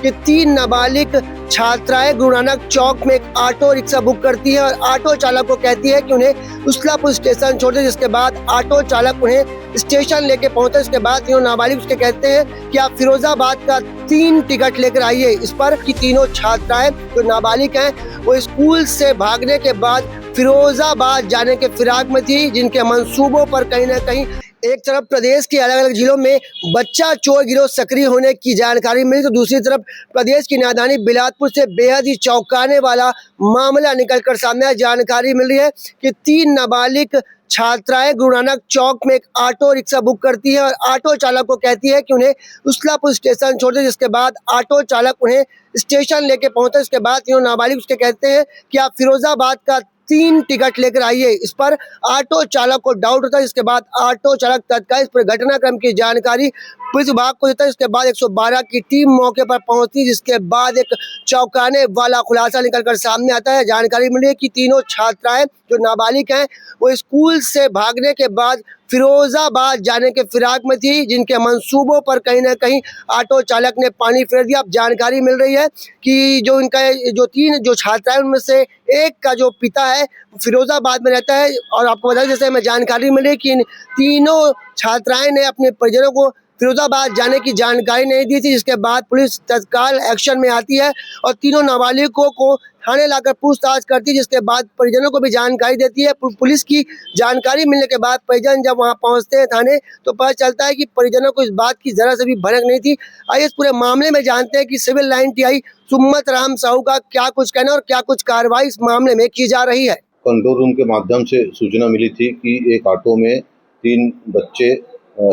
कि 3 नाबालिग छात्राएं गुरु नानक चौक में एक ऑटो रिक्शा बुक करती है और ऑटो चालक को कहती है कि उन्हें उसलापुर स्टेशन छोड़ दे। जिसके बाद ऑटो चालक उन्हें स्टेशन लेके पहुंचे। इसके बाद तीनों नाबालिग उसके कहते हैं कि आप फिरोजाबाद का 3 टिकट लेकर आइए। इस पर कि तीनों छात्राएं जो नाबालिग हैं वो स्कूल से भागने के बाद फिरोजाबाद जाने के फिराक में थी, जिनके मंसूबों पर कहीं ना कहीं एक तरफ प्रदेश के अलग अलग जिलों में बच्चा चोर गिरोह सक्रिय होने की जानकारी मिली, तो दूसरी तरफ प्रदेश की राजधानी बिलासपुर से बेहद ही चौंकाने वाला मामला निकलकर सामने आया। जानकारी मिल रही है कि 3 नाबालिग छात्राएं गुरु नानक चौक में एक ऑटो रिक्शा बुक करती है और ऑटो चालक को कहती है कि उन्हें उसलापुर स्टेशन छोड़ दे। जिसके बाद ऑटो चालक उन्हें स्टेशन लेके पहुंचे। इसके बाद तीनों नाबालिग उसके कहते हैं कि आप फिरोजाबाद का 3 टिकट लेकर आइए। इस पर ऑटो चालक को डाउट होता है। इसके बाद ऑटो चालक तत्काल इस पर घटनाक्रम की जानकारी पुलिस विभाग को देता है। इसके बाद 112 की टीम मौके पर पहुंचती, जिसके बाद एक चौंकाने वाला खुलासा निकलकर सामने आता है। जानकारी मिली है कि तीनों छात्राएं जो नाबालिग हैं वो स्कूल से भागने के बाद फिरोजाबाद जाने के फिराक में थी, जिनके मंसूबों पर कहीं ना कहीं ऑटो चालक ने पानी फेर दिया। अब जानकारी मिल रही है कि जो इनका जो 3 जो छात्राएं उनमें से एक का जो पिता है फिरोजाबाद में रहता है। और आपको बता दें, जैसे हमें जानकारी मिली कि इन तीनों छात्राएं ने अपने परिजनों को फिरोजाबाद जाने की जानकारी नहीं दी थी, जिसके बाद पुलिस तत्काल एक्शन में आती है और तीनों नाबालिगों को थाने लाकर पूछताछ करती है। जिसके बाद परिजनों को भी जानकारी देती है। पुलिस की जानकारी मिलने के बाद परिजन जब वहां पहुंचते हैं थाने, तो पता चलता है कि परिजनों को इस बात की जरा से भी भनक नहीं थी। आइए इस पूरे मामले में जानते हैं कि civil line T I Summat Ram Sahu का क्या कुछ कहना और क्या कुछ कार्रवाई इस मामले में की जा रही है। कंट्रोल रूम के माध्यम से सूचना मिली थी कि एक ऑटो में 3 बच्चे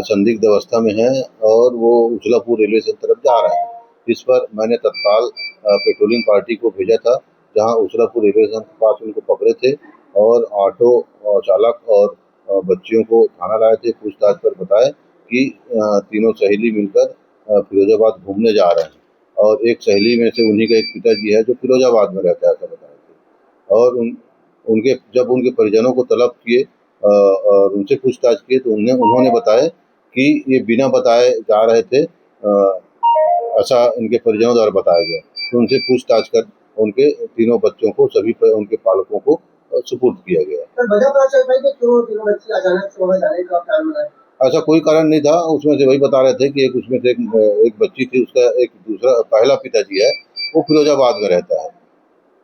संदिग्ध अवस्था में हैं और वो उसलापुर रेलवे स्टेशन तरफ जा रहे हैं। इस पर मैंने तत्काल पेट्रोलिंग पार्टी को भेजा था, जहां उसलापुर रेलवे स्टेशन के पास उनको पकड़े थे और ऑटो चालक और बच्चियों को थाना लाए थे। पूछताछ पर बताया कि तीनों सहेली मिलकर फिरोजाबाद घूमने जा रहे हैं और एक सहेली में से उन्हीं का एक पिताजी है जो फिरोजाबाद में रहता है, ऐसा बताया थे। और उनके जब उनके परिजनों को तलब किए और उनसे पूछताछ किए तो उन्होंने बताया कि ये बिना बताए जा रहे थे, ऐसा इनके परिजनों द्वारा बताया गया। तो उनसे पूछताछ कर उनके तीनों बच्चों को सभी उनके पालकों को सुपुर्द किया गया। ऐसा कोई कारण नहीं था, उसमें से वही बता रहे थे कि उसमें से एक बच्ची थी, उसका एक दूसरा पहला पिताजी है वो फिरोजाबाद में रहता है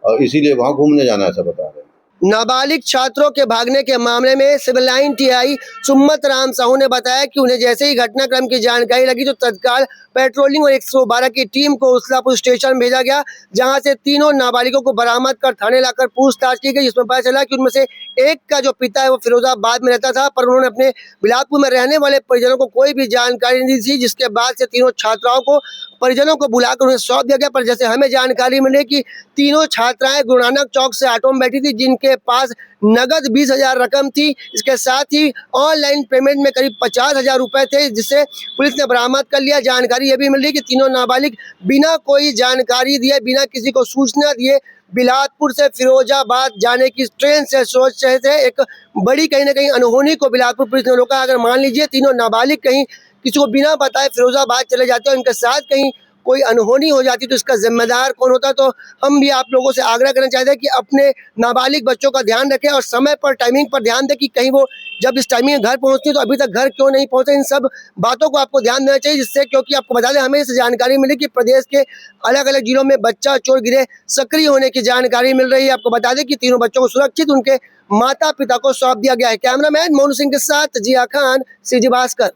और इसीलिए वहाँ घूमने जाना ऐसा बता रहे हैं। नाबालिग छात्रों के भागने के मामले में civil line T I Summat Ram Sahu ने बताया कि उन्हें जैसे ही घटनाक्रम की जानकारी लगी तो तत्काल पेट्रोलिंग और 112 की टीम को उसलापुर स्टेशन भेजा गया, जहां से तीनों नाबालिगों को बरामद कर थाने लाकर पूछताछ की गई। जिसमें पता चला कि उनमें से एक का जो पिता है वो फिरोजाबाद में रहता था, पर उन्होंने अपने बिलासपुर में रहने वाले परिजनों को कोई भी जानकारी नहीं दी थी। जिसके बाद से तीनों छात्राओं को परिजनों को बुलाकर उन्हें सौंप दिया गया। पर जैसे हमें जानकारी मिली कि तीनों छात्राएं गुरु नानक चौक से ऑटो में बैठी थी, जिनके पास नगद 20,000 रकम थी। इसके साथ ही ऑनलाइन पेमेंट में करीब 50,000 रुपए थे, जिसे पुलिस ने बरामद कर लिया। जानकारी यह भी मिल रही कि तीनों नाबालिग बिना कोई जानकारी दिए, बिना किसी को सूचना दिए बिलासपुर से फिरोजाबाद जाने की ट्रेन से सोच रहे थे। एक बड़ी कहीं ना कहीं अनहोनी को बिलासपुर पुलिस ने रोका। अगर मान लीजिए तीनों नाबालिग कहीं किसी को बिना बताए फिरोजाबाद चले जाते और इनके साथ कहीं कोई अनहोनी हो जाती तो इसका जिम्मेदार कौन होता। तो हम भी आप लोगों से आग्रह करना चाहते हैं कि अपने नाबालिग बच्चों का ध्यान रखें और समय पर टाइमिंग पर ध्यान दें कि कहीं वो जब इस टाइमिंग घर पहुंचती है तो अभी तक घर क्यों नहीं पहुंचे। इन सब बातों को आपको ध्यान देना चाहिए, जिससे क्योंकि आपको बता दें हमें इस जानकारी मिली कि प्रदेश के अलग अलग जिलों में बच्चा चोर गिरोह सक्रिय होने की जानकारी मिल रही है। आपको बता दें कि तीनों बच्चों को सुरक्षित उनके माता पिता को सौंप दिया गया है। कैमरामैन मोनू सिंह के साथ जिया खान, CG भास्कर।